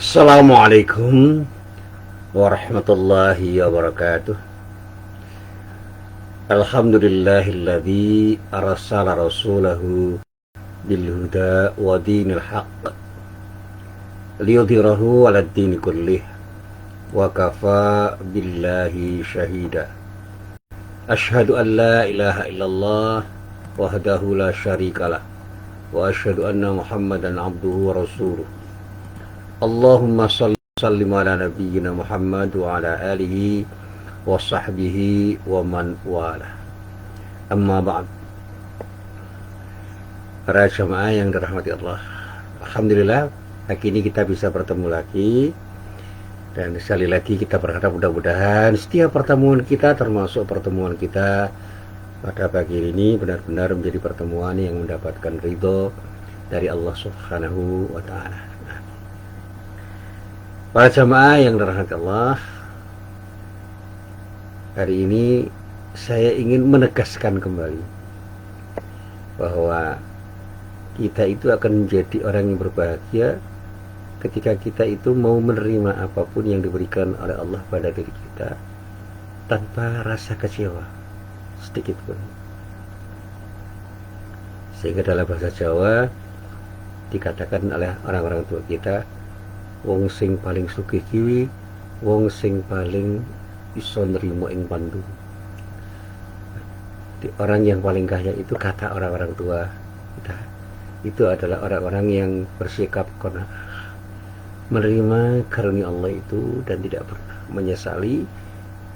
Assalamualaikum warahmatullahi wabarakatuh. Alhamdulillahilladzi arsala rasulahu bil huda wa dinil haqq liyudhhirahu 'alad dini kullih wa kafa billahi syahida. Asyhadu an la ilaha illallah wahdahu la syarikalah wa asyhadu anna Muhammadan abduhu wa rasuluh. Allahumma sallim ala nabiyyina Muhammad wa ala alihi wa sahbihi wa man wala. Amma ba'd. Para jamaah yang dirahmati Allah, alhamdulillah hari ini kita bisa bertemu lagi. Dan sekali lagi kita berharap mudah-mudahan setiap pertemuan kita, termasuk pertemuan kita pada pagi ini, benar-benar menjadi pertemuan yang mendapatkan ridho dari Allah Subhanahu wa ta'ala. Para jamaah yang dirahmati Allah, hari ini saya ingin menegaskan kembali bahwa kita itu akan menjadi orang yang berbahagia ketika kita itu mau menerima apapun yang diberikan oleh Allah pada diri kita tanpa rasa kecewa sedikit pun. Sehingga dalam bahasa Jawa dikatakan oleh orang-orang tua kita, wong sing paling sugih kiwi wong sing paling iso nrimo ing pandu. Orang yang paling kaya itu, kata orang-orang tua kita, itu adalah orang-orang yang bersikap qanaah, menerima karunia Allah itu dan tidak pernah menyesali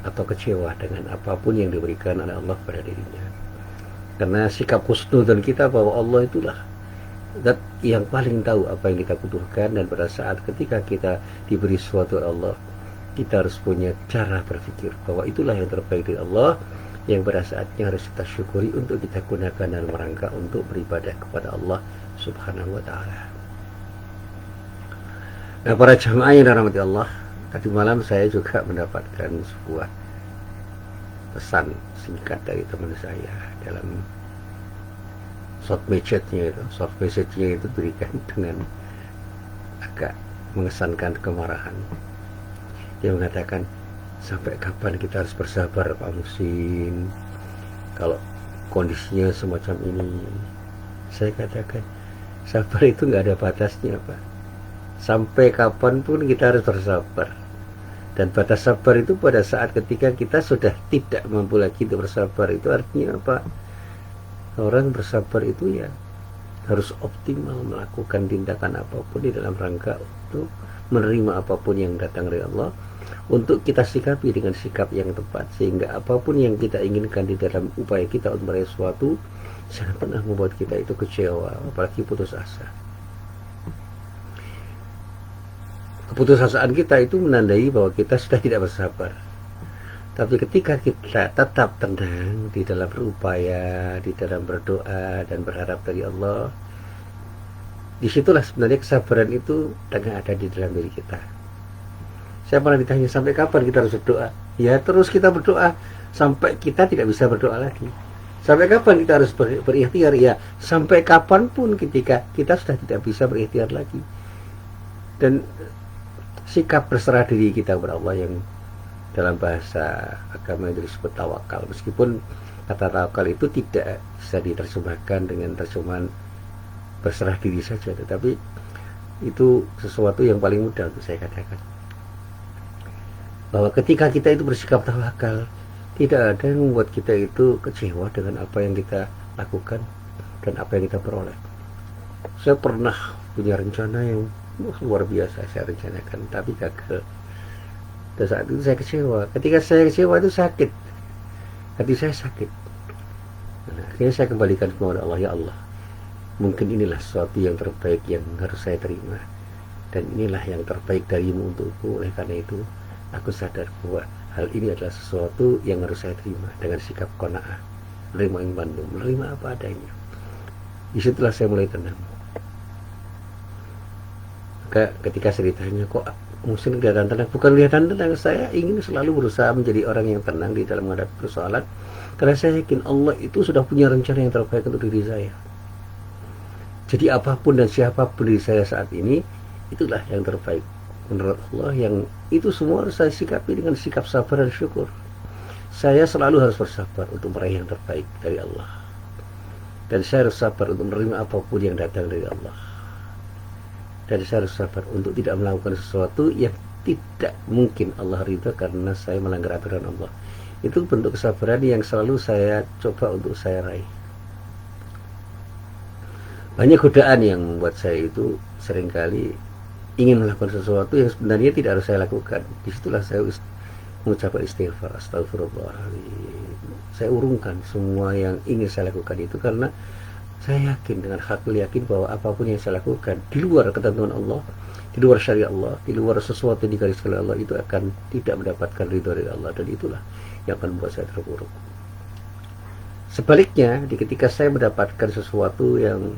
atau kecewa dengan apapun yang diberikan oleh Allah pada dirinya. Karena sikap husnudzon kita bahwa Allah itulah zat yang paling tahu apa yang kita butuhkan, dan pada saat ketika kita diberi sesuatu oleh Allah, kita harus punya cara berpikir bahwa itulah yang terbaik dari Allah, yang pada saatnya harus kita syukuri untuk kita gunakan dalam rangka untuk beribadah kepada Allah Subhanahu wa ta'ala. Nah, para jamaah yang dirahmati Allah, tadi malam saya juga mendapatkan sebuah pesan singkat dari teman saya dalam short message-nya itu berikan dengan agak mengesankan kemarahan. Dia mengatakan, sampai kapan kita harus bersabar Pak Musin kalau kondisinya semacam ini? Saya katakan, sabar itu nggak ada batasnya Pak. Sampai kapanpun kita harus bersabar, dan batas sabar itu pada saat ketika kita sudah tidak mampu lagi untuk bersabar. Itu artinya apa? Orang bersabar itu ya harus optimal melakukan tindakan apapun di dalam rangka untuk menerima apapun yang datang dari Allah, untuk kita sikapi dengan sikap yang tepat, sehingga apapun yang kita inginkan di dalam upaya kita untuk meraih sesuatu jangan pernah membuat kita itu kecewa, apalagi putus asa. Keputusasaan kita itu menandai bahwa kita sudah tidak bersabar. Tapi ketika kita tetap tenang di dalam berupaya, di dalam berdoa dan berharap dari Allah, disitulah sebenarnya kesabaran itu tengah ada di dalam diri kita. Saya pernah ditanya, sampai kapan kita harus berdoa? Ya terus kita berdoa sampai kita tidak bisa berdoa lagi. Sampai kapan kita harus berikhtiar? Ya sampai kapanpun ketika kita sudah tidak bisa berikhtiar lagi. Dan sikap berserah diri kita kepada Allah, yang dalam bahasa agama itu disebut tawakal. Meskipun kata tawakal itu tidak bisa diterjemahkan dengan terjemahan berserah diri saja, tetapi itu sesuatu yang paling mudah untuk saya katakan. Bahwa ketika kita itu bersikap tawakal, tidak ada yang membuat kita itu kecewa dengan apa yang kita lakukan dan apa yang kita peroleh. Saya pernah punya rencana yang luar biasa saya rencanakan, tapi gagal. Dan saat itu saya kecewa. Ketika saya kecewa itu sakit, hati saya sakit. Nah, akhirnya saya kembalikan kepada Allah. Ya Allah, mungkin inilah sesuatu yang terbaik yang harus saya terima, dan inilah yang terbaik darimu untukku. Oleh karena itu aku sadar bahwa hal ini adalah sesuatu yang harus saya terima dengan sikap qanaah, menerima yang bandung, menerima apa adanya. Disitulah saya mulai tenang. Maka ketika saya ditanya, kok Musin kelihatan tenang? Bukan kelihatan tenang, saya ingin selalu berusaha menjadi orang yang tenang di dalam menghadapi persoalan, karena saya yakin Allah itu sudah punya rencana yang terbaik untuk diri saya. Jadi apapun dan siapapun diri saya saat ini, itulah yang terbaik. menurut Allah, yang itu semua harus saya sikapi dengan sikap sabar dan syukur. Saya selalu harus bersabar untuk meraih yang terbaik dari Allah, dan saya harus sabar untuk menerima apapun yang datang dari Allah, dan saya harus sabar untuk tidak melakukan sesuatu yang tidak mungkin Allah ridha karena saya melanggar aturan Allah. Itu bentuk kesabaran yang selalu saya coba untuk saya raih. Banyak godaan yang membuat saya itu seringkali ingin melakukan sesuatu yang sebenarnya tidak harus saya lakukan. Disitulah saya mengucapkan istighfar, astagfirullahaladzim. Saya urungkan semua yang ingin saya lakukan itu, karena saya yakin, dengan hakul yakin, bahwa apapun yang saya lakukan di luar ketentuan Allah, di luar syariat Allah, di luar sesuatu yang digariskan oleh Allah, itu akan tidak mendapatkan ridho dari Allah, dan itulah yang akan membuat saya terpuruk. Sebaliknya, ketika saya mendapatkan sesuatu yang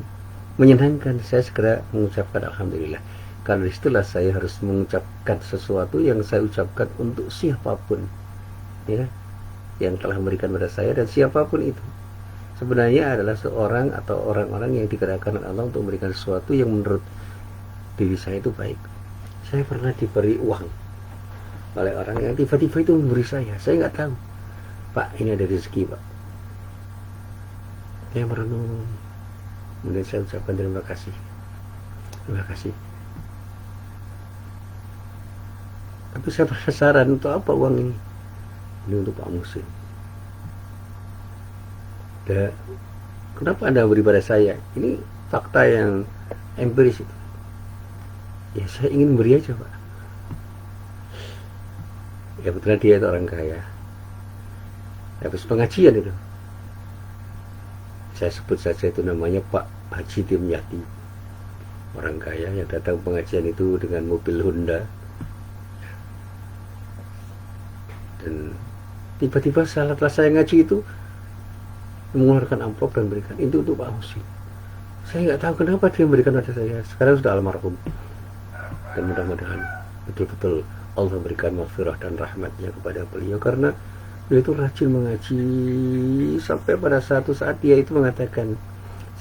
menyenangkan, saya segera mengucapkan alhamdulillah, karena disitulah saya harus mengucapkan sesuatu yang saya ucapkan untuk siapapun, ya, yang telah memberikan pada saya, dan siapapun itu sebenarnya adalah seorang atau orang-orang yang digerakkan oleh Allah untuk memberikan sesuatu yang menurut diri saya itu baik. Saya pernah diberi uang oleh orang yang tiba-tiba itu memberi saya nggak tahu, Pak, ini ada rezeki, Pak. Saya merenung, kemudian saya ucapkan terima kasih. Tapi saya penasaran, untuk apa uang ini? Ini untuk Pak Muhsin. Dan kenapa Anda beri pada saya? Ini fakta yang empiris itu. Ya, saya ingin beri aja, Pak. Ya, betul, dia itu orang kaya. Habis pengajian itu, saya sebut saja itu namanya Pak Haji Dimyati, orang kaya yang datang pengajian itu dengan mobil Honda, dan tiba-tiba setelah saya ngaji itu mengeluarkan amplop dan berikan itu untuk Pak Muhsin. Saya nggak tahu kenapa dia memberikan pada saya. Sekarang sudah almarhum, dan mudah-mudahan betul-betul Allah memberikan maghfirah dan rahmatnya kepada beliau, karena beliau itu rajin mengaji, sampai pada satu saat dia itu mengatakan,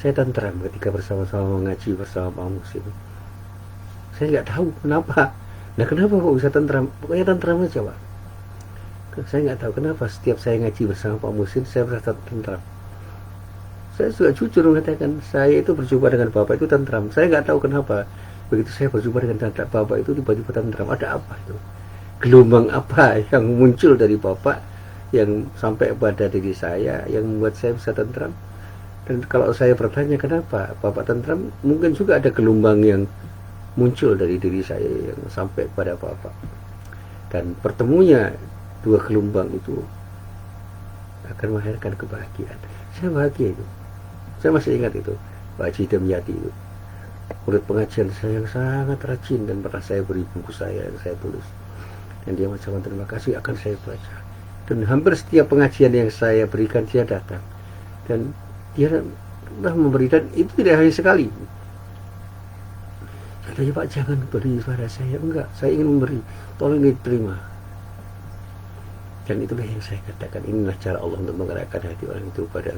saya tentram ketika bersama-sama mengaji bersama Pak Muhsin. Saya nggak tahu kenapa. Nah, kenapa kok bisa tentram? Pokoknya tentram aja, Pak. Saya nggak tahu kenapa setiap saya ngaji bersama Pak Muhsin saya merasa tentram. Saya juga jujur mengatakan, saya itu berjumpa dengan Bapak itu tentram. Saya nggak tahu kenapa begitu saya berjumpa dengan Bapak itu tiba-tiba tentram. Ada apa itu? Gelombang apa yang muncul dari Bapak yang sampai pada diri saya yang membuat saya bisa tentram? Dan kalau saya bertanya kenapa Bapak tentram, mungkin juga ada gelombang yang muncul dari diri saya yang sampai pada Bapak. Dan pertemunya dua gelombang itu akan melahirkan kebahagiaan. Saya bahagia itu. Saya masih ingat itu, Pak Haji Dimyati itu murid pengajian saya yang sangat rajin, dan pernah saya beri buku saya yang saya tulis, dan dia mengucapkan terima kasih, akan saya baca. Dan hampir setiap pengajian yang saya berikan dia datang, dan dia telah memberi, dan itu tidak hanya sekali. Katanya, Pak, jangan beri pada saya. Enggak, saya ingin memberi, tolong diterima. Dan itulah yang saya katakan, inilah cara Allah untuk menggerakkan hati orang itu pada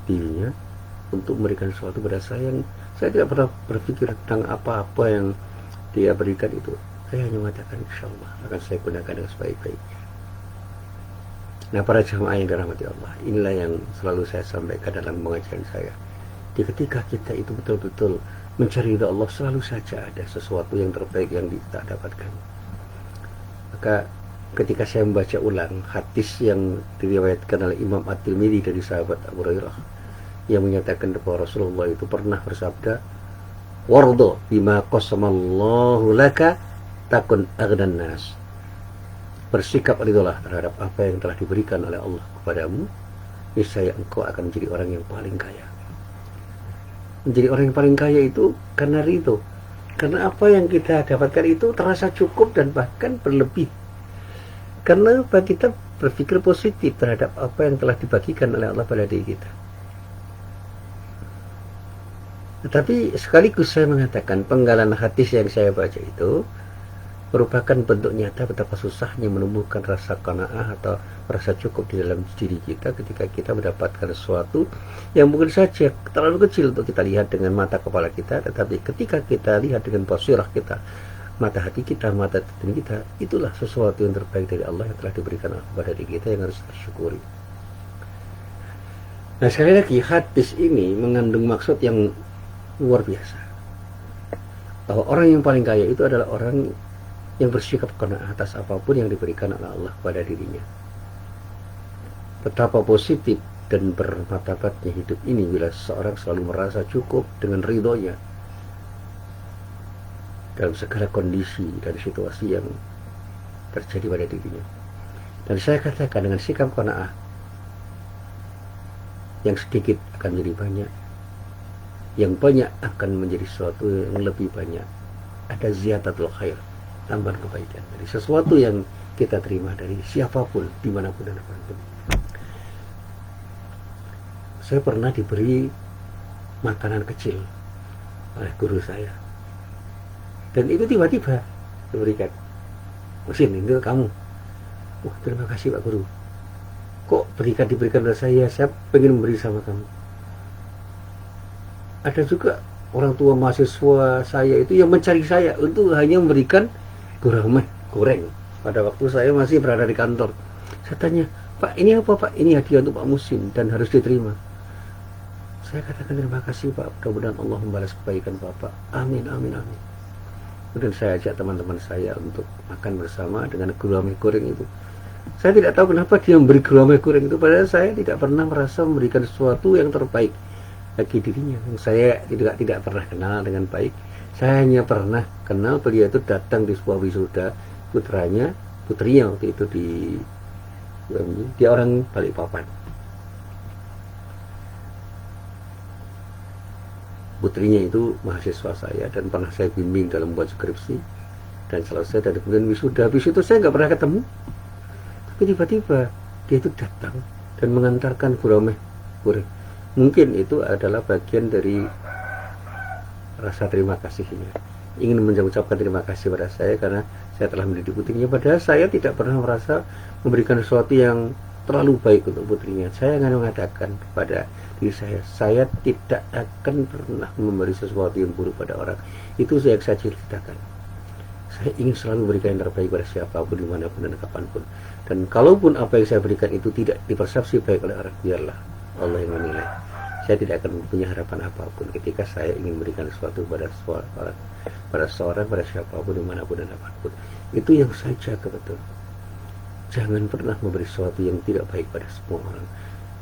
dirinya untuk memberikan sesuatu pada saya yang saya tidak pernah berpikir tentang apa-apa yang dia berikan itu. Saya hanya mengatakan, insya Allah akan saya gunakan dengan sebaik-baiknya. Nah, para jamaah yang dirahmati Allah, inilah yang selalu saya sampaikan dalam pengajian saya. Ketika kita itu betul-betul mencari ridha Allah, selalu saja ada sesuatu yang terbaik yang kita dapatkan. Maka ketika saya membaca ulang hadis yang diriwayatkan oleh Imam At-Tirmidzi dari sahabat Abu Hurairah yang menyatakan bahwa Rasulullah itu pernah bersabda, wardo bima qasamallahu laka takun aghnan nas. Bersikap ridholah terhadap apa yang telah diberikan oleh Allah kepadamu, niscaya engkau akan menjadi orang yang paling kaya. Menjadi orang yang paling kaya itu karena ridho, karena apa yang kita dapatkan itu terasa cukup dan bahkan berlebih. Karena kita berpikir positif terhadap apa yang telah dibagikan oleh Allah pada diri kita. Tetapi sekaligus saya mengatakan, penggalan hadis yang saya baca itu merupakan bentuk nyata betapa susahnya menumbuhkan rasa qanaah atau rasa cukup di dalam diri kita ketika kita mendapatkan sesuatu yang mungkin saja terlalu kecil untuk kita lihat dengan mata kepala kita, tetapi ketika kita lihat dengan basirah kita, mata hati kita, mata batin kita, itulah sesuatu yang terbaik dari Allah yang telah diberikan kepada diri kita yang harus kita syukuri. Nah, sekali lagi hadis ini mengandung maksud yang luar biasa, bahwa orang yang paling kaya itu adalah orang yang bersikap qanaah atas apapun yang diberikan oleh Allah pada dirinya. Betapa positif dan bermartabatnya hidup ini bila seorang selalu merasa cukup dengan ridhonya dalam segala kondisi dan situasi yang terjadi pada dirinya. Dan saya katakan, dengan sikap qanaah, yang sedikit akan menjadi banyak, yang banyak akan menjadi sesuatu yang lebih banyak. Ada ziyadatul khair, tambahan kebaikan dari sesuatu yang kita terima dari siapapun, dimanapun dan apapun. Saya pernah diberi makanan kecil oleh guru saya, dan itu tiba-tiba diberikan. Mesin itu kamu. Wah, terima kasih Pak Guru. Kok diberikan pada saya pengen memberi sama kamu. Ada juga orang tua mahasiswa saya itu yang mencari saya untuk hanya memberikan gurame goreng pada waktu saya masih berada di kantor. Saya tanya, Pak, ini apa Pak? Ini hadiah untuk Pak Musin dan harus diterima. Saya katakan, terima kasih Pak, mudah-mudahan Allah membalas kebaikan Bapak. Amin, amin, amin. Kemudian saya ajak teman-teman saya untuk makan bersama dengan gurame goreng itu. Saya tidak tahu kenapa dia memberi gurame goreng itu, padahal saya tidak pernah merasa memberikan sesuatu yang terbaik bagi dirinya. Saya tidak pernah kenal dengan baik. Saya hanya pernah kenal beliau itu datang di sebuah wisuda putrinya waktu itu dia orang Balikpapan. Putrinya itu mahasiswa saya dan pernah saya bimbing dalam membuat skripsi, dan selesai dan kemudian wisuda. Habis itu saya nggak pernah ketemu, tapi tiba-tiba dia itu datang dan mengantarkan gurame goreng. Mungkin itu adalah bagian dari rasa terima kasihnya, ingin mengucapkan terima kasih pada saya karena saya telah mendidik putrinya. Padahal saya tidak pernah merasa memberikan sesuatu yang terlalu baik untuk putrinya. Saya akan mengatakan kepada diri saya tidak akan pernah memberi sesuatu yang buruk pada orang. Itu saya ceritakan. Saya ingin selalu memberikan yang terbaik pada siapapun, dimanapun dan kapanpun. Dan kalaupun apa yang saya berikan itu tidak dipersepsi baik oleh orang, biarlah Allah yang menilai. Saya tidak akan punya harapan apapun ketika saya ingin memberikan sesuatu pada seorang, pada siapapun, dimanapun dan kapanpun. Itu yang saya jaga betul. Jangan pernah memberi sesuatu yang tidak baik pada semua orang.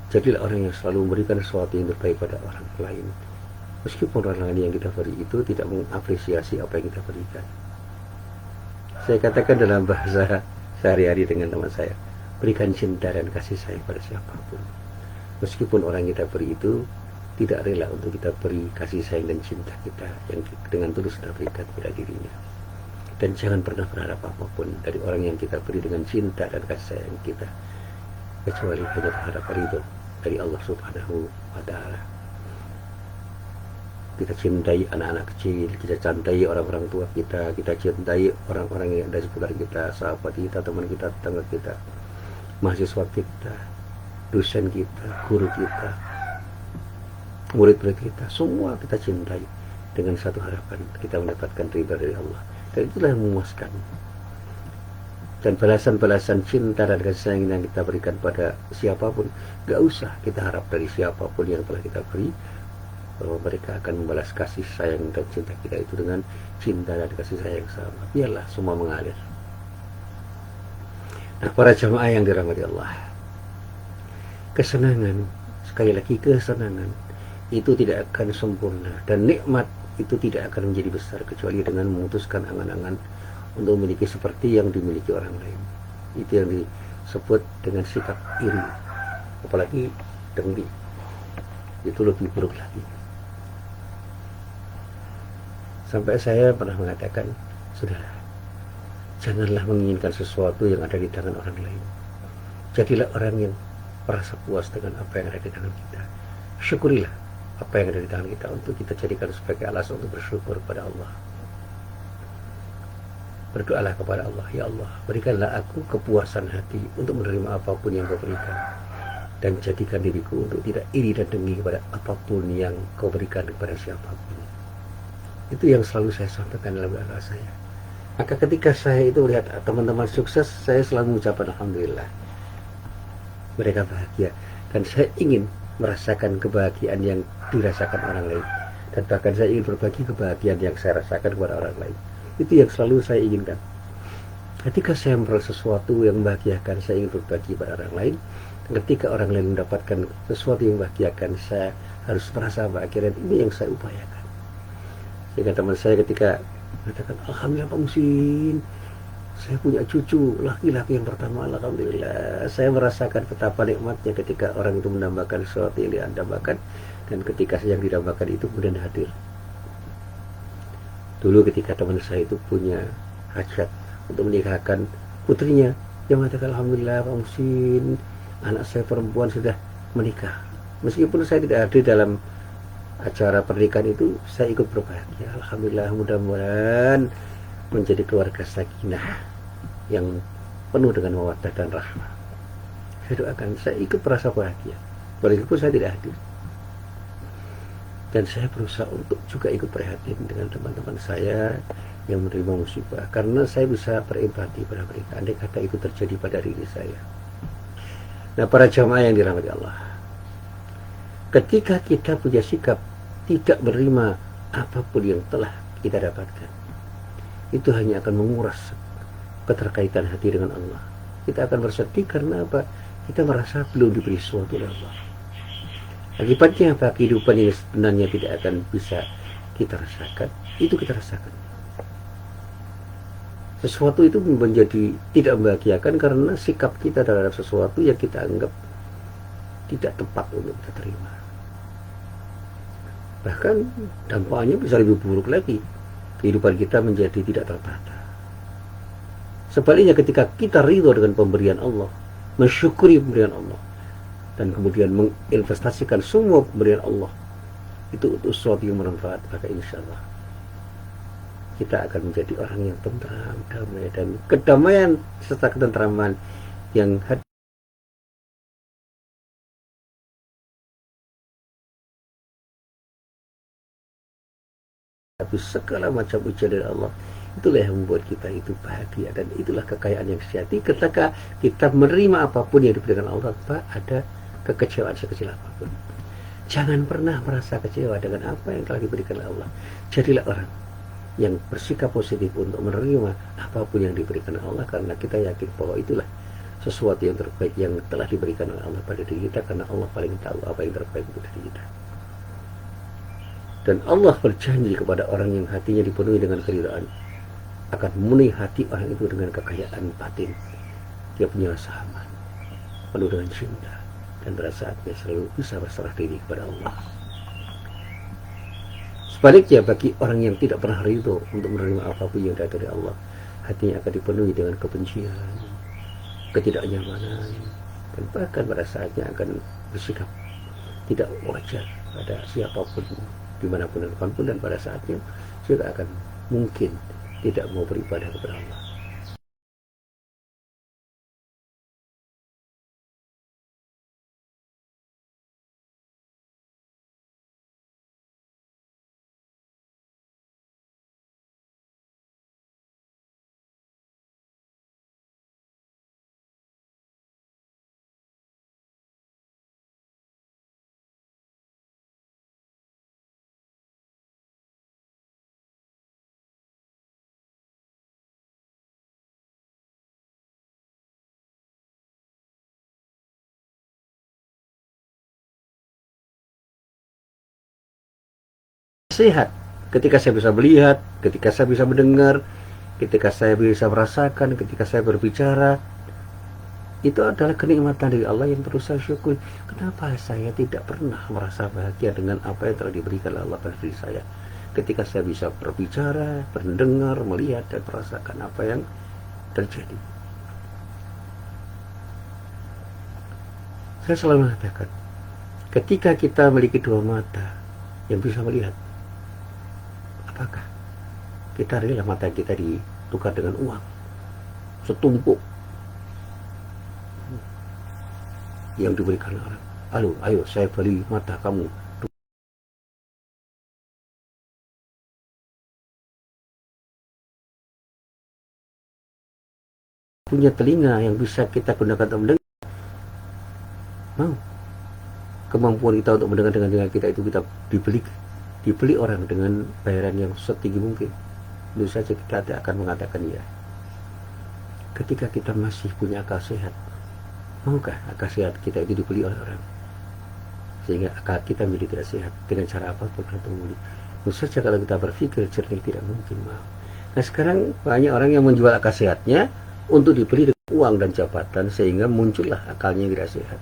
Jadilah orang yang selalu memberikan sesuatu yang terbaik pada orang lain. Meskipun orang lain yang kita beri itu tidak mengapresiasi apa yang kita berikan. Saya katakan dalam bahasa sehari-hari dengan teman saya, berikan cinta dan kasih sayang pada siapapun. Meskipun orang yang kita beri itu tidak rela untuk kita beri kasih sayang dan cinta kita yang dengan tulus kita berikan pada dirinya. Dan jangan pernah berharap apapun dari orang yang kita beri dengan cinta dan kasih sayang kita, kecuali hanya berharap ridho dari Allah Subhanahu wa Ta'ala. Kita cintai anak-anak kecil, kita cintai orang-orang tua kita cintai orang-orang yang ada di sekitar kita, sahabat kita, teman kita, tetangga kita, mahasiswa kita, dosen kita, guru kita, murid-murid kita, semua kita cintai dengan satu harapan, kita mendapatkan ridha dari Allah. Dan itulah yang memuaskan. Dan balasan-balasan cinta dan kasih sayang yang kita berikan pada siapapun, gak usah kita harap dari siapapun yang telah kita beri bahwa mereka akan membalas kasih sayang dan cinta kita itu dengan cinta dan kasih sayang sama. Biarlah semua mengalir. Nah, para jamaah yang dirahmati Allah, kesenangan, sekali lagi kesenangan itu tidak akan sempurna, dan nikmat itu tidak akan menjadi besar kecuali dengan memutuskan angan-angan untuk memiliki seperti yang dimiliki orang lain. Itu yang disebut dengan sikap iri, apalagi dengki. Itu lebih buruk lagi. Sampai saya pernah mengatakan, sudahlah, janganlah menginginkan sesuatu yang ada di tangan orang lain. Jadilah orang yang merasa puas dengan apa yang ada di tangan kita. Syukurilah apa yang ada di tangan kita untuk kita jadikan sebagai alasan untuk bersyukur kepada Allah. Berdoalah kepada Allah, ya Allah, berikanlah aku kepuasan hati untuk menerima apapun yang Kau berikan, dan jadikan diriku untuk tidak iri dan dengki kepada apapun yang Kau berikan kepada siapapun. Itu yang selalu saya sampaikan dalam doa saya. Maka ketika saya itu lihat teman-teman sukses, saya selalu mengucapkan alhamdulillah. Mereka bahagia dan saya ingin merasakan kebahagiaan yang dirasakan orang lain, dan bahkan saya ingin berbagi kebahagiaan yang saya rasakan kepada orang lain. Itu yang selalu saya inginkan. Ketika saya memperoleh sesuatu yang membahagiakan, saya ingin berbagi pada orang lain. Ketika orang lain mendapatkan sesuatu yang membahagiakan, saya harus merasa bahagia, dan ini yang saya upayakan. Sehingga teman saya ketika mengatakan, alhamdulillah Pak Musin, saya punya cucu laki-laki yang pertama, alhamdulillah. Saya merasakan betapa nikmatnya ketika orang itu menambahkan sesuatu yang diandambakan, dan ketika yang didambakan itu kemudian hadir. Dulu ketika teman saya itu punya hajat untuk menikahkan putrinya, dia mengatakan, alhamdulillah Pak Musin, anak saya perempuan sudah menikah. Meskipun saya tidak hadir dalam acara pernikahan itu, saya ikut berbahagia. Alhamdulillah, mudah-mudahan menjadi keluarga sakinah yang penuh dengan mawaddah dan rahmah. Saya doakan, saya ikut merasa bahagia walaupun saya tidak hadir. Dan saya berusaha untuk juga ikut prihatin dengan teman-teman saya yang menerima musibah, karena saya bisa berempati pada mereka andai kata itu terjadi pada diri saya. Nah, para jamaah yang dirahmati Allah, ketika kita punya sikap tidak menerima apapun yang telah kita dapatkan, itu hanya akan menguras keterkaitan hati dengan Allah. Kita akan bersedih karena apa? Kita merasa belum diberi sesuatu oleh Allah. Akibatnya apa? Kehidupan ini sebenarnya tidak akan bisa kita rasakan. Itu kita rasakan. Sesuatu itu menjadi tidak membahagiakan karena sikap kita terhadap sesuatu yang kita anggap tidak tepat untuk kita terima. Bahkan dampaknya bisa lebih buruk lagi. Kehidupan kita menjadi tidak tertata. Sebaliknya ketika kita ridho dengan pemberian Allah, mensyukuri pemberian Allah, dan kemudian menginvestasikan semua pemberian Allah itu untuk sesuatu yang bermanfaat, maka insya Allah kita akan menjadi orang yang tentram, damai, dan kedamaian serta ketentraman yang habis segala macam ujian dari Allah. Itulah yang membuat kita itu bahagia, dan itulah kekayaan yang sejati. Ketika kita menerima apapun yang diberikan Allah tanpa ada kekecewaan sekecil apapun. Jangan pernah merasa kecewa dengan apa yang telah diberikan Allah. Jadilah orang yang bersikap positif untuk menerima apapun yang diberikan Allah, karena kita yakin bahwa itulah sesuatu yang terbaik yang telah diberikan oleh Allah pada diri kita, karena Allah paling tahu apa yang terbaik untuk diri kita. Dan Allah berjanji kepada orang yang hatinya dipenuhi dengan keridhaan, akan memenuhi hati orang itu dengan kekayaan batin. Dia punya rasa aman, penuh dengan cinta, dan pada saatnya selalu bisa berserah diri kepada Allah. Sebaliknya bagi orang yang tidak pernah ridho untuk menerima apapun yang datang dari Allah, hatinya akan dipenuhi dengan kebencian, ketidaknyamanan, dan bahkan pada saatnya akan bersikap tidak wajar pada siapapun, dimanapun dan kapanpun, dan pada saatnya juga akan mungkin tidak mau beribadah kepada Allah. Sehat ketika saya bisa melihat, ketika saya bisa mendengar, ketika saya bisa merasakan, ketika saya berbicara, itu adalah kenikmatan dari Allah yang perlu saya syukuri. Kenapa saya tidak pernah merasa bahagia dengan apa yang telah diberikan Allah pada diri saya? Ketika saya bisa berbicara, mendengar, melihat, dan merasakan apa yang terjadi. Saya selalu mengatakan, ketika kita memiliki dua mata yang bisa melihat, apakah kita rela mata kita ditukar dengan uang setumpuk yang diberikan orang? Ayo saya beli mata kamu punya telinga yang bisa kita gunakan untuk mendengar, mau kemampuan kita untuk mendengar dengan telinga kita itu kita dibeli orang dengan bayaran yang setinggi mungkin, tentu saja kita tidak akan mengatakan ya. Ketika kita masih punya akal sehat, maukah akal sehat kita itu dibeli oleh orang sehingga akal kita menjadi tidak sehat dengan cara apapun untuk membeli? Tentu saja kalau kita berpikir jernih tidak mungkin mau. Nah sekarang banyak orang yang menjual akal sehatnya untuk dibeli dengan uang dan jabatan, sehingga muncullah akalnya yang tidak sehat.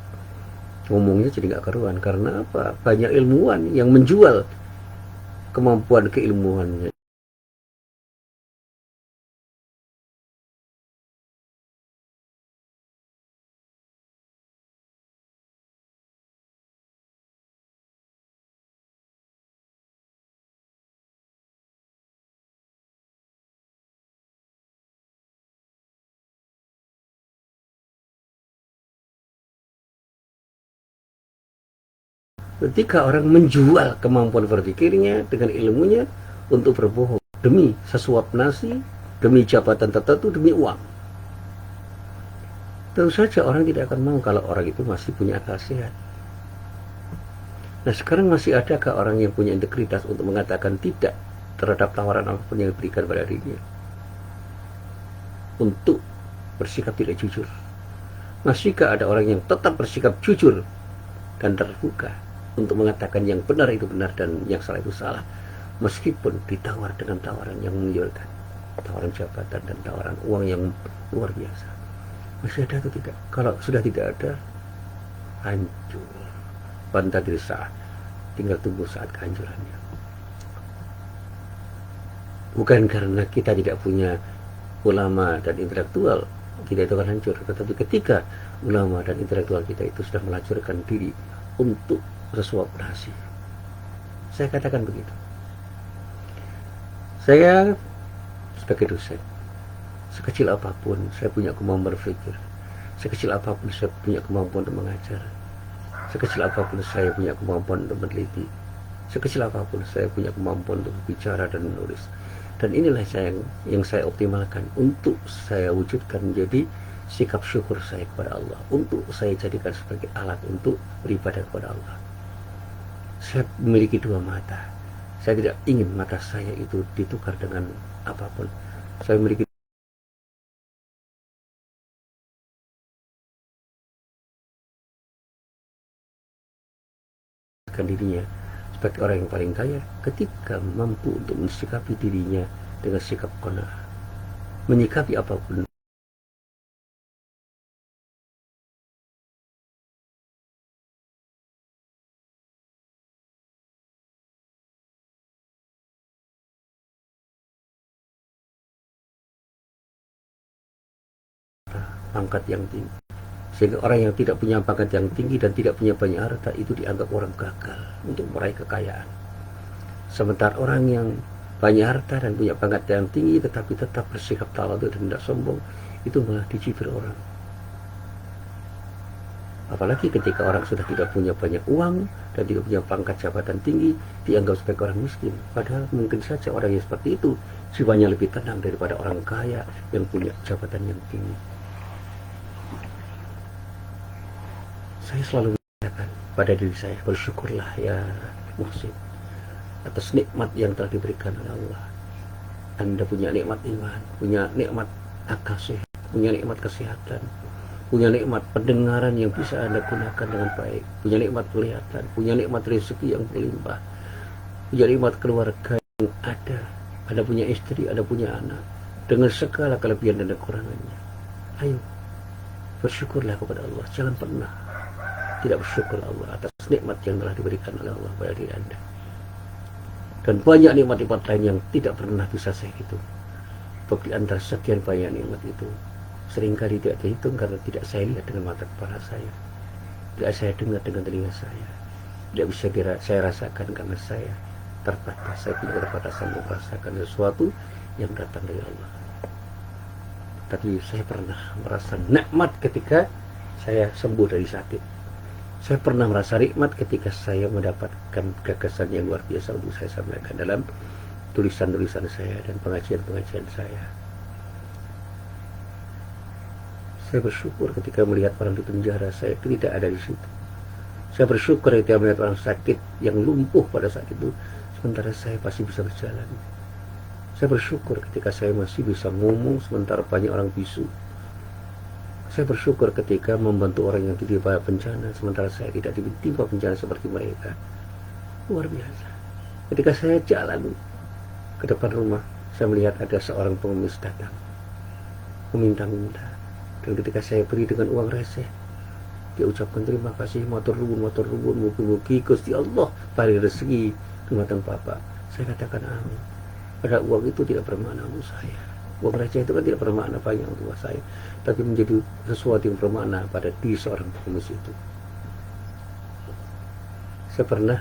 Ngomongnya jadi nggak karuan. Karena apa? Banyak ilmuwan yang menjual kemampuan keilmuannya. Ketika orang menjual kemampuan berpikirnya dengan ilmunya untuk berbohong demi sesuap nasi, demi jabatan tertentu, demi uang, tentu saja orang tidak akan mau kalau orang itu masih punya akal sehat. Nah sekarang masih adakah orang yang punya integritas untuk mengatakan tidak terhadap tawaran apapun yang diberikan pada dirinya, untuk bersikap tidak jujur? Masihkah ada orang yang tetap bersikap jujur dan terbuka untuk mengatakan yang benar itu benar dan yang salah itu salah, meskipun ditawar dengan tawaran yang menggiurkan, tawaran jabatan dan tawaran uang yang luar biasa? Masih ada atau tidak? Kalau sudah tidak ada, hancur. Bantah diri saat, tinggal tunggu saat kehancurannya. Bukan karena kita tidak punya ulama dan intelektual kita itu akan hancur, tetapi ketika ulama dan intelektual kita itu sudah melacurkan diri untuk sesuap nasi. Saya katakan begitu. Saya sebagai dosen, sekecil apapun saya punya kemampuan berpikir, sekecil apapun saya punya kemampuan untuk mengajar, sekecil apapun saya punya kemampuan untuk meneliti, sekecil apapun saya punya kemampuan untuk berbicara dan menulis. Dan inilah yang saya optimalkan untuk saya wujudkan menjadi sikap syukur saya kepada Allah, untuk saya jadikan sebagai alat untuk beribadah kepada Allah. Saya memiliki dua mata. Saya tidak ingin mata saya itu ditukar dengan apapun. Saya memiliki dirinya sebagai orang yang paling kaya ketika mampu untuk mensikapi dirinya dengan sikap qanaah, menyikapi apapun pangkat yang tinggi, sehingga orang yang tidak punya pangkat yang tinggi dan tidak punya banyak harta itu dianggap orang gagal untuk meraih kekayaan. Sementara orang yang banyak harta dan punya pangkat yang tinggi tetapi tetap bersikap tawadhu dan tidak sombong, itu malah dicibir orang. Apalagi ketika orang sudah tidak punya banyak uang dan tidak punya pangkat jabatan tinggi, dianggap sebagai orang miskin. Padahal mungkin saja orang yang seperti itu jiwanya lebih tenang daripada orang kaya yang punya jabatan yang tinggi. Saya selalu mengatakan pada diri saya, bersyukurlah ya muhsin atas nikmat yang telah diberikan oleh Allah. Anda punya nikmat iman, punya nikmat akal sehat, punya nikmat kesehatan, punya nikmat pendengaran yang bisa Anda gunakan dengan baik, punya nikmat kelihatan, punya nikmat rezeki yang berlimpah, punya nikmat keluarga yang ada. Anda punya istri, Anda punya anak, dengan segala kelebihan dan kekurangannya. Ayo, bersyukurlah kepada Allah. Jangan pernah tidak bersyukur Allah atas nikmat yang telah diberikan oleh Allah pada diri Anda. Dan banyak nikmat-nikmat lain yang tidak pernah bisa saya hitung. Di antara sekian banyak nikmat itu, seringkali tidak dihitung karena tidak saya lihat dengan mata kepala saya, tidak saya dengar dengan telinga saya, tidak bisa saya rasakan karena saya terbatas. Saya punya keterbatasan untuk merasakan sesuatu yang datang dari Allah. Tapi saya pernah merasa nikmat ketika saya sembuh dari sakit. Saya pernah merasa nikmat ketika saya mendapatkan gagasan yang luar biasa untuk saya sampaikan dalam tulisan-tulisan saya dan pengajian-pengajian saya. Saya bersyukur ketika melihat orang di penjara, saya tidak ada di situ. Saya bersyukur ketika melihat orang sakit yang lumpuh pada saat itu, sementara saya masih bisa berjalan. Saya bersyukur ketika saya masih bisa ngomong sementara banyak orang bisu. Saya bersyukur ketika membantu orang yang ditimpa bencana, sementara saya tidak ditimpa bencana seperti mereka. Luar biasa. Ketika saya jalan ke depan rumah, saya melihat ada seorang pengemis datang meminta-minta, dan ketika saya beri dengan uang receh, dia ucapkan terima kasih, matur nuwun, mugi-mugi Gusti Allah paring rezeki dumateng Bapak. Saya katakan amin. Pada uang itu tidak bermakna untuk saya. Uang receh itu kan tidak bermakna banyak untuk saya, tapi menjadi sesuatu yang bermakna pada diri seorang pengemis itu. Saya pernah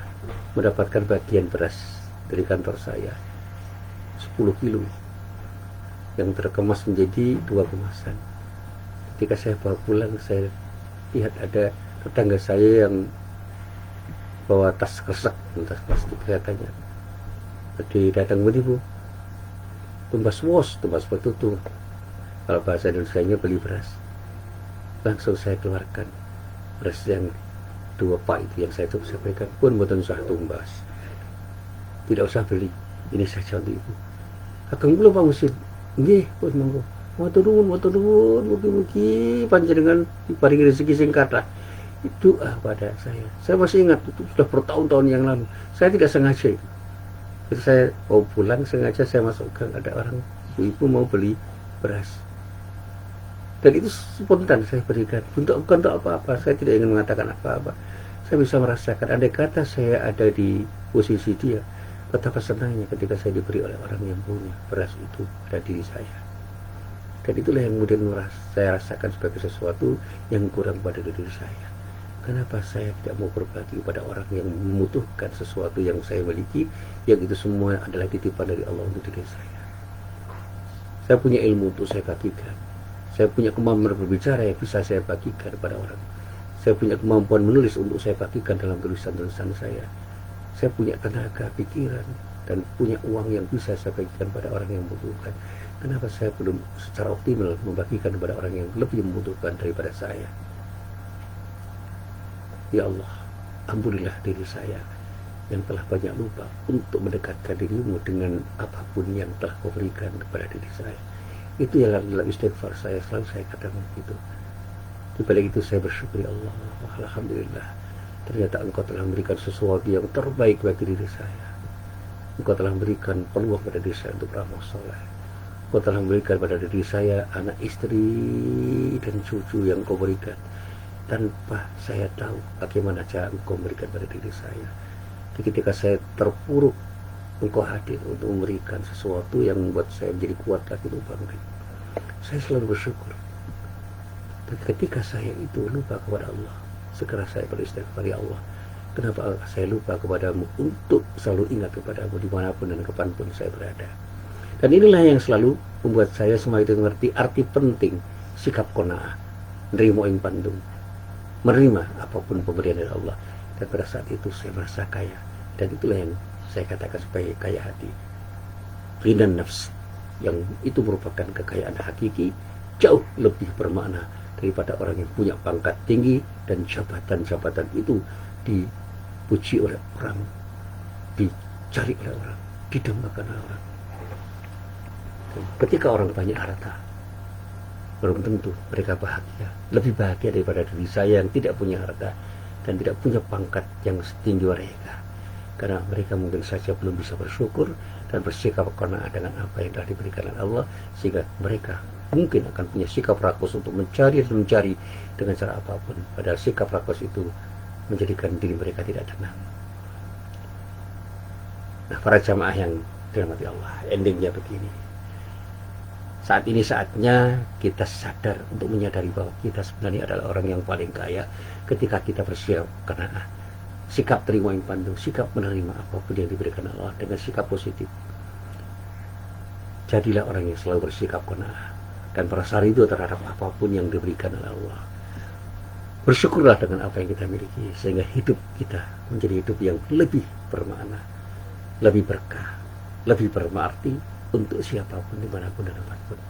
mendapatkan bagian beras dari kantor saya 10 kilo yang terkemas menjadi 2 kemasan. Ketika saya bawa pulang, saya lihat ada tetangga saya yang bawa tas kresek, tas plastik. Saya tanya, tadi datang begini Bu, tumbas wos, tumbas betutu, kalau bahasa Indonesia-nya beli beras. Langsung saya keluarkan beras yang 2 pak itu yang saya berikan, pun buatan usah tumbas, tidak usah beli, ini saja untuk Ibu. Kakang belum Pak Musin, nggih pun monggo, matur nuwun, mugi-mugi panjenengan diparingi rezeki sing kathah. Doa pada saya masih ingat, itu sudah bertahun-tahun yang lalu. Saya tidak sengaja itu. Jadi saya mau pulang, sengaja saya masuk gang, ada orang ibu-ibu mau beli beras, dan itu spontan saya berikan, bukan untuk apa-apa. Saya tidak ingin mengatakan apa-apa. Saya bisa merasakan, andai kata saya ada di posisi dia, betapa senangnya ketika saya diberi oleh orang yang punya beras itu pada diri saya. Dan itulah yang kemudian saya rasakan sebagai sesuatu yang kurang pada diri saya. Kenapa saya tidak mau berbagi kepada orang yang membutuhkan sesuatu yang saya miliki, yang itu semua adalah titipan dari Allah untuk diri saya. Saya punya ilmu untuk saya bagikan. Saya punya kemampuan berbicara yang bisa saya bagikan kepada orang. Saya punya kemampuan menulis untuk saya bagikan dalam tulisan-tulisan saya. Saya punya tenaga, pikiran, dan punya uang yang bisa saya bagikan pada orang yang membutuhkan. Kenapa saya belum secara optimal membagikan kepada orang yang lebih membutuhkan daripada saya? Ya Allah, ampunilah diri saya yang telah banyak lupa untuk mendekatkan dirimu dengan apapun yang telah kau berikan kepada diri saya. Itu yang adalah istighfar saya, selalu saya katakan begitu. Di balik itu saya bersyukur, ya Allah, alhamdulillah, ternyata Engkau telah memberikan sesuatu yang terbaik bagi diri saya. Engkau telah memberikan peluang pada diri saya untuk beramal soleh. Engkau telah memberikan pada diri saya anak, istri, dan cucu yang Engkau berikan tanpa saya tahu bagaimana cara Engkau memberikan pada diri saya. Jadi ketika saya terpuruk, Engkau hadir untuk memberikan sesuatu yang membuat saya menjadi kuat lagi untuk bangkit. Saya selalu bersyukur. Dan ketika saya itu lupa kepada Allah, segera saya beristighfar, ya Allah, kenapa saya lupa kepadamu untuk selalu ingat kepadamu dimanapun dan kapanpun saya berada. Dan inilah yang selalu membuat saya semakin mengerti arti penting sikap qanaah, nerimo ing pandung, menerima apapun pemberian dari Allah. Dan pada saat itu saya merasa kaya, dan itulah yang saya katakan sebagai kaya hati, rinan nafs, yang itu merupakan kekayaan hakiki, jauh lebih bermakna daripada orang yang punya pangkat tinggi dan jabatan-jabatan itu dipuji oleh orang, dicari oleh orang, didambakan oleh orang. Dan ketika orang banyak harta, belum tentu mereka bahagia, lebih bahagia daripada diri saya yang tidak punya harta dan tidak punya pangkat yang setinggi mereka, karena mereka mungkin saja belum bisa bersyukur dan bersikap qanaah dengan apa yang telah diberikan oleh Allah, sehingga mereka mungkin akan punya sikap rakus untuk mencari dengan cara apapun, padahal sikap rakus itu menjadikan diri mereka tidak tenang. Nah, para jamaah yang dirahmati Allah, endingnya begini. Saat ini saatnya kita sadar untuk menyadari bahwa kita sebenarnya adalah orang yang paling kaya ketika kita bersikap qanaah, sikap terima yang pandang, sikap menerima apapun yang diberikan Allah dengan sikap positif. Jadilah orang yang selalu bersikap qanaah dan merasa ridho terhadap apapun yang diberikan oleh Allah. Bersyukurlah dengan apa yang kita miliki, sehingga hidup kita menjadi hidup yang lebih bermakna, lebih berkah, lebih berarti untuk siapapun, dimanapun dan apapun.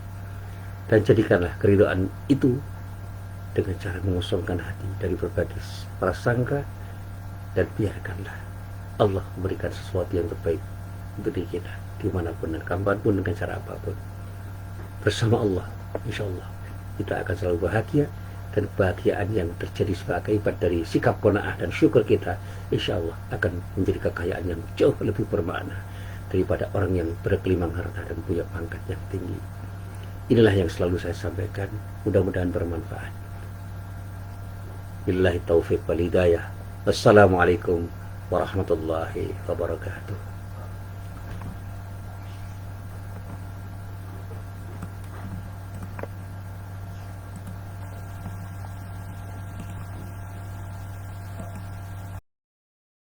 Dan jadikanlah keridhaan itu dengan cara mengosongkan hati dari berbagai prasangka, dan biarkanlah Allah memberikan sesuatu yang terbaik untuk diri kita dimanapun dan kapanpun dengan cara apapun. Bersama Allah, insya Allah kita akan selalu bahagia, dan kebahagiaan yang terjadi sebagai akibat dari sikap qanaah dan syukur kita, insya Allah akan menjadi kekayaan yang jauh lebih bermakna daripada orang yang bergelimang harta dan punya pangkat yang tinggi. Inilah yang selalu saya sampaikan, mudah-mudahan bermanfaat. Billahi taufiq wal hidayah. Wassalamualaikum warahmatullahi wabarakatuh.